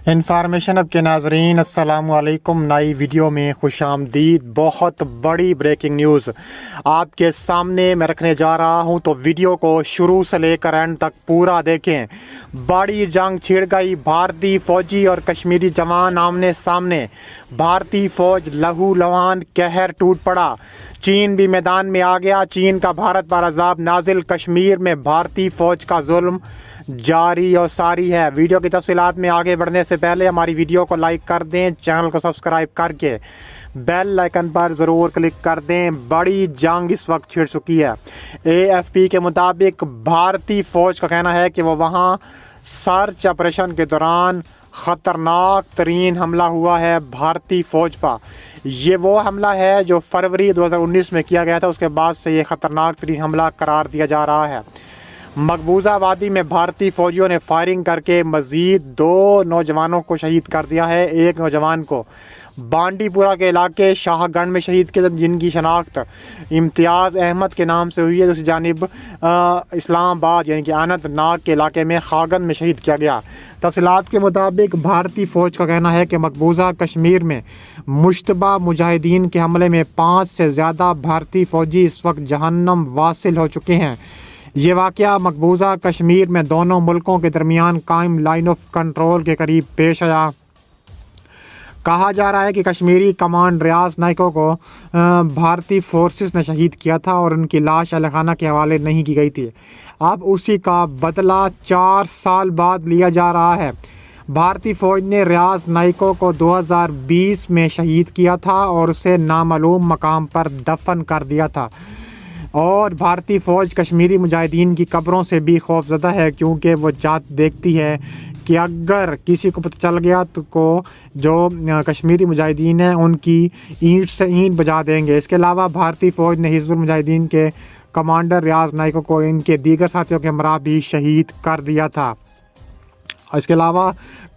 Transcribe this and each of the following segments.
Information अब के नाजरीन अस्सलाम वालेकुम। नई वीडियो में खुश आमदीद। बहुत बड़ी ब्रेकिंग न्यूज़ आपके सामने मैं रखने जा रहा हूं, तो वीडियो को शुरू से लेकर एंड तक पूरा देखें। बड़ी जंग छिड़ गई, भारतीय फौजी और कश्मीरी जवान आमने सामने। भारतीय फौज लहू लुहान, कहर टूट पड़ा। चीन भी मैदान में आ गया। चीन का भारत पर अजाब नाजिल। कश्मीर में भारतीय फौज का जुल्म जारी और सारी है। वीडियो की तफसीलात में आगे बढ़ने से पहले हमारी वीडियो को लाइक कर दें, चैनल को सब्सक्राइब करके बेल आइकन पर ज़रूर क्लिक कर दें। बड़ी जंग इस वक्त छिड़ चुकी है। AFP के मुताबिक भारतीय फ़ौज का कहना है कि वो वहाँ सर्च ऑपरेशन के दौरान ख़तरनाक तरीन हमला हुआ है भारतीय फ़ौज पर। ये वो हमला है जो फरवरी 2019 में किया गया था। उसके बाद से ये ख़तरनाक तरीन हमला करार दिया जा रहा है। मकबूजा वादी में भारतीय फौजियों ने फायरिंग करके मज़ीद 2 नौजवानों को शहीद कर दिया है। एक नौजवान को बांडीपुरा के इलाके शाहगढ़ में शहीद किया, जिनकी शनाख्त इम्तियाज़ अहमद के नाम से हुई है। दूसरी जानिब इस्लामाबाद यानी कि अनंतनाग के इलाके में खागन में शहीद किया गया। तफसीलात के मुताबिक भारतीय फ़ौज का कहना है कि मकबूजा कश्मीर में मुश्तबा मुजाहिदीन के हमले में 5 से ज़्यादा भारतीय फ़ौजी इस वक्त जहन्नम वासिल हो चुके हैं। ये वाक़या मकबूजा कश्मीर में दोनों मुल्कों के दरमियान कायम लाइन ऑफ कंट्रोल के करीब पेश आया। कहा जा रहा है कि कश्मीरी कमांड रियाज नाइको को भारतीय फोर्सेस ने शहीद किया था और उनकी लाश अहलखाना के हवाले नहीं की गई थी। अब उसी का बदला 4 साल बाद लिया जा रहा है। भारतीय फ़ौज ने रियाज नाइको को 2020 में शहीद किया था और उसे नामालूम मकाम पर दफन कर दिया था। और भारतीय फ़ौज कश्मीरी मुजाहिदीन की कब्रों से भी खौफज़दा है, क्योंकि वो देखती है कि अगर किसी को पता चल गया तो जो कश्मीरी मुजाहिदीन हैं उनकी ईंट से ईंट बजा देंगे। इसके अलावा भारतीय फ़ौज ने हिज़्बुल मुजाहिदीन के कमांडर रियाज नाइको को इनके दीगर साथियों के हमरा भी शहीद कर दिया था। इसके अलावा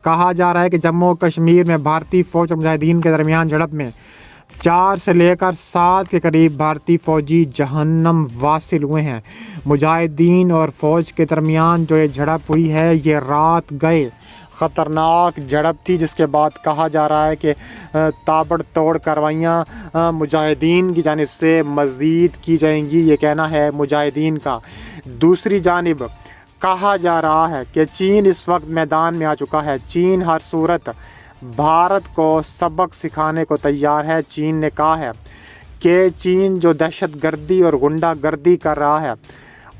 कहा जा रहा है कि जम्मू कश्मीर में भारतीय फ़ौज और मुजाहिदीन के दरमियान झड़प में 4 से लेकर 7 के करीब भारतीय फ़ौजी जहन्नम वासिल हुए हैं। मुजाहिदीन और फ़ौज के दरमियान जो ये झड़प हुई है, ये रात गए ख़तरनाक झड़प थी, जिसके बाद कहा जा रहा है कि ताबड़तोड़ कार्रवाइयाँ मुजाहिदीन की जानिब से मज़ीद की जाएंगी। ये कहना है मुजाहिदीन का। दूसरी जानिब कहा जा रहा है कि चीन इस वक्त मैदान में आ चुका है। चीन हर सूरत भारत को सबक सिखाने को तैयार है। चीन ने कहा है कि चीन जो दहशतगर्दी और गुंडागर्दी कर रहा है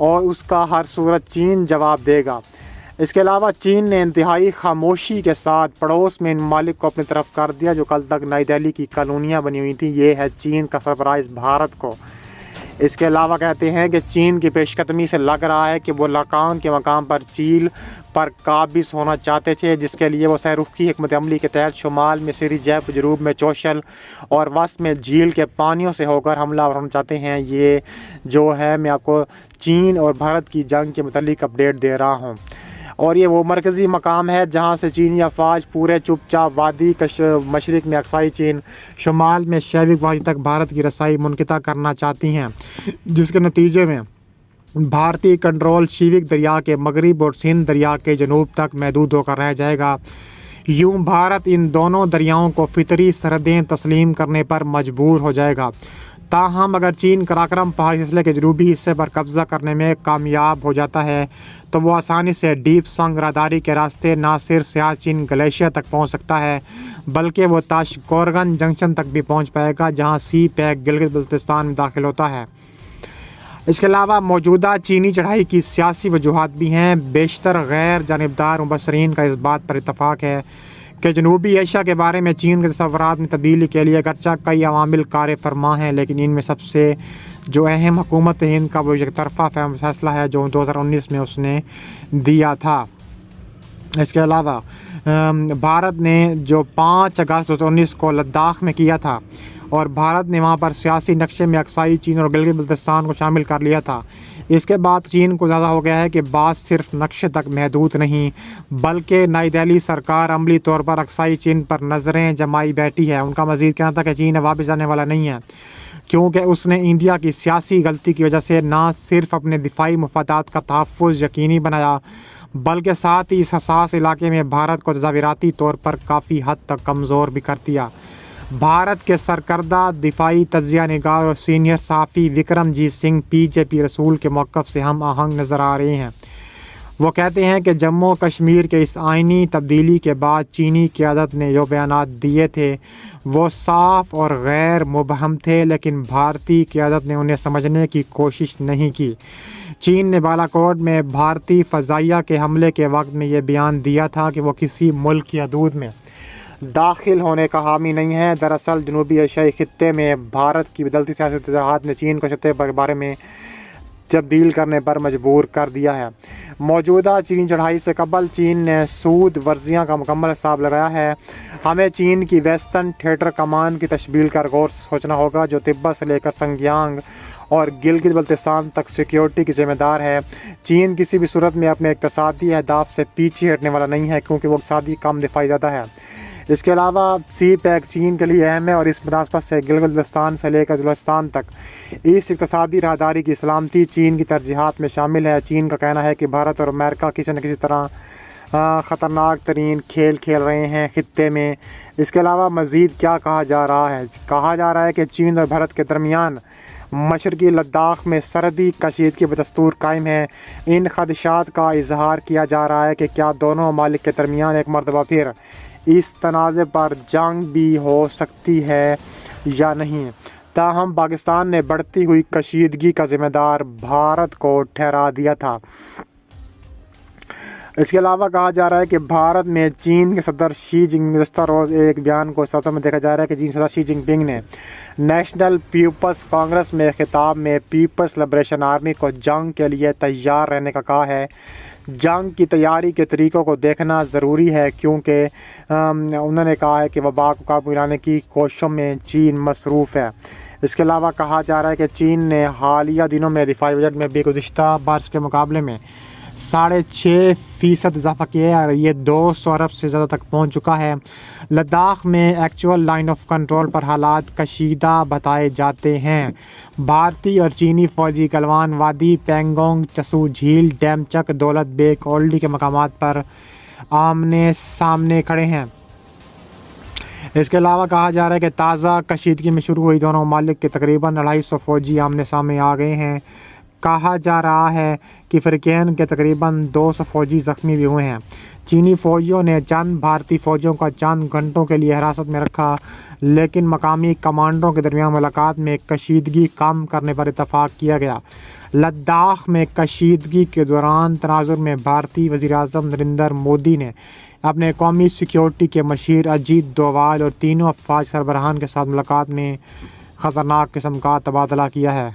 और उसका हर सूरत चीन जवाब देगा। इसके अलावा चीन ने इंतहाई खामोशी के साथ पड़ोस में इन ममालिक को अपनी तरफ कर दिया जो कल तक नई दिल्ली की कॉलोनियाँ बनी हुई थी। ये है चीन का सरप्राइज़ भारत को। इसके अलावा कहते हैं कि चीन की पेशकदमी से लग रहा है कि वो लकान के मकाम पर चील पर काबिज होना चाहते थे, जिसके लिए वो सहरुखी हिकमत अमली के तहत शुमाल में सिरी जैप, जनूब में चौशल और वस्त में झील के पानियों से होकर हमला होना चाहते हैं। ये जो है मैं आपको चीन और भारत की जंग के मुतालिक अपडेट दे रहा हूँ। और ये वो मरकज़ी मकाम है जहाँ से चीनी अफवाज पूरे चुपचाप वादी मशरक़ में अक्साई चीन, शुमाल में शैविक वादी तक भारत की रसाई मुनक़ता करना चाहती हैं, जिसके नतीजे में भारतीय कंट्रोल शीविक दरिया के मगरिब और सिंध दरिया के जनूब तक महदूद होकर रह जाएगा। यूँ भारत इन दोनों दरियाओं को फितरी सरहदें तस्लीम करने पर मजबूर हो जाएगा। ताहम अगर चीन कराकरम पहाड़ी सिलसिले के जनूबी हिस्से पर कब्ज़ा करने में कामयाब हो जाता है तो वो आसानी से डीप संग राहदारी के रास्ते न सिर्फ सियाचिन ग्लेशियर तक पहुंच सकता है, बल्कि वो ताशकोरगन जंक्शन तक भी पहुंच पाएगा, जहां सी पैक गिलगित बल्तिस्तान में दाखिल होता है। इसके अलावा मौजूदा चीनी चढ़ाई की सियासी वजूहात भी हैं। बेशतर गैर जानिबदार मुबसरीन का इस बात पर इत्तफाक है कि जनूबी एशिया के बारे में चीन के तसव्वुरात में तब्दीली के लिए अगरचा कई अवामिल कार फरमा हैं, लेकिन इनमें सबसे जो अहम हुकूमत हिंद का वो एक तरफा फैसला है जो 2019 में उसने दिया था। इसके अलावा भारत ने जो 5 अगस्त 2019 को लद्दाख में किया था और भारत ने वहाँ पर सियासी नक्शे में अक्साई चीन और गिलगित बल्तिस्तान को शामिल कर लिया था। इसके बाद चीन को ज़्यादा हो गया है कि बात सिर्फ नक्शे तक महदूद नहीं, बल्कि नई दिल्ली सरकार अमली तौर पर अक्साई चीन पर नज़रें जमाई बैठी है। उनका मज़ीद कहना था कि चीन वापस जाने वाला नहीं है, क्योंकि उसने इंडिया की सियासी गलती की वजह से न सिर्फ अपने दिफाई मफादात का तहफ़्फ़ुज़ यकीनी बनाया, बल्कि साथ ही इस हसास इलाके में भारत को तज़ाविराती तौर पर काफ़ी हद तक कमज़ोर भी कर दिया। भारत के सरकर्दा दिफाई तजिया निगार और सीनियर सहाफ़ी विक्रमजीत सिंह बीजेपी रसूल के मौक़िफ़ से हम आहंग नज़र आ रहे हैं। वो कहते हैं कि जम्मू कश्मीर के इस आइनी तब्दीली के बाद चीनी क़यादत ने जो बयानात दिए थे वो साफ़ और गैर मुबहम थे, लेकिन भारतीय क़यादत ने उन्हें समझने की कोशिश नहीं की। चीन ने बालाकोट में भारतीय फ़ज़ाइया के हमले के वक्त में ये बयान दिया था कि वो किसी मुल्क की हदूद में दाखिल होने का हामी नहीं है। दरअसल जनूबी एशियाई खित्ते में भारत की बदलती सियासी इत्तेहाद ने चीन को सतह के बारे में तब्दील करने पर मजबूर कर दिया है। मौजूदा चीन चढ़ाई से कबल चीन ने सूद वर्जियाँ का मुकम्मल हिसाब लगाया है। हमें चीन की वेस्टर्न थिएटर कमान की तशबील का गौर सोचना होगा, जो तिब्बत से लेकर संज्ञांग और गिलगित बल्तिस्तान तक सिक्योरिटी की जिम्मेदार है। चीन किसी भी सूरत में अपने इक़्तिसादी अहदाफ से पीछे हटने वाला नहीं है, क्योंकि वो इक़्तिसादी कम दिफाई ज़्यादा है। इसके अलावा सी पैक चीन के लिए अहम है और इस मुनासबत से गिलगित बल्तिस्तान से लेकर बलूचिस्तान तक इस इक़्तिसादी राहदारी की सलामती चीन की तरजीहात में शामिल है। चीन का कहना है कि भारत और अमेरिका किसी न किसी तरह ख़तरनाक तरीन खेल खेल रहे हैं खित्ते में। इसके अलावा मज़ीद क्या कहा जा रहा है? कहा जा रहा है कि चीन और भारत के दरमियान मशरक़ी लद्दाख में सरहदी कशीदगी बदस्तूर कायम है। इन खदशात का इजहार किया जा रहा है कि क्या दोनों ममालिक के दरमियान एक मरतबा फिर इस तनाज़े पर जंग भी हो सकती है या नहीं। ताहम पाकिस्तान ने बढ़ती हुई कशीदगी का ज़िम्मेदार भारत को ठहरा दिया था। इसके अलावा कहा जा रहा है कि भारत में चीन के सदर शी जिनपिंग गुज़श्ता रोज़ एक बयान को साथ में देखा जा रहा है कि चीन सदर शी जिनपिंग ने नेशनल पीपल्स कांग्रेस में खिताब में पीपल्स लिबरेशन आर्मी को जंग के लिए तैयार रहने का कहा है। जंग की तैयारी के तरीक़ों को देखना ज़रूरी है, क्योंकि उन्होंने कहा है कि वबा को काबू लाने की कोशिशों में चीन मसरूफ़ है। इसके अलावा कहा जा रहा है कि चीन ने हालिया दिनों में दिफाई बजट में भी गुज़श्ता बरस के मुकाबले में 6.5% इजाफा किया है और ये 200 अरब से ज़्यादा तक पहुंच चुका है। लद्दाख में एक्चुअल लाइन ऑफ कंट्रोल पर हालात कशीदा बताए जाते हैं। भारतीय और चीनी फ़ौजी गलवान वादी, पेंगोंग त्सू झील, डेमचक, दौलत बेग, ओल्डी के मकामात पर आमने सामने खड़े हैं। इसके अलावा कहा जा रहा है कि ताज़ा कशीदगी में शुरू हुई दोनों ममालिक के तकरीबन 250 फ़ौजी आमने सामने आ गए हैं। कहा जा रहा है कि फ़िरक़ैन के तकरीबन 200 फ़ौजी ज़ख्मी भी हुए हैं। चीनी फ़ौजियों ने चंद भारतीय फ़ौजियों को चंद घंटों के लिए हिरासत में रखा, लेकिन मकामी कमांडरों के दरमियान मुलाकात में कशीदगी कम करने पर इत्तफ़ाक़ किया गया। लद्दाख में कशीदगी के दौरान तनाज़ुर में भारतीय वज़ीर-ए-आज़म नरेंद्र मोदी ने अपने कौमी सिक्योरिटी के मशीर अजीत डोवाल और तीनों अफ़वाज सरबराहान के साथ मुलाकात में ख़तरनाक किस्म का तबादला किया है।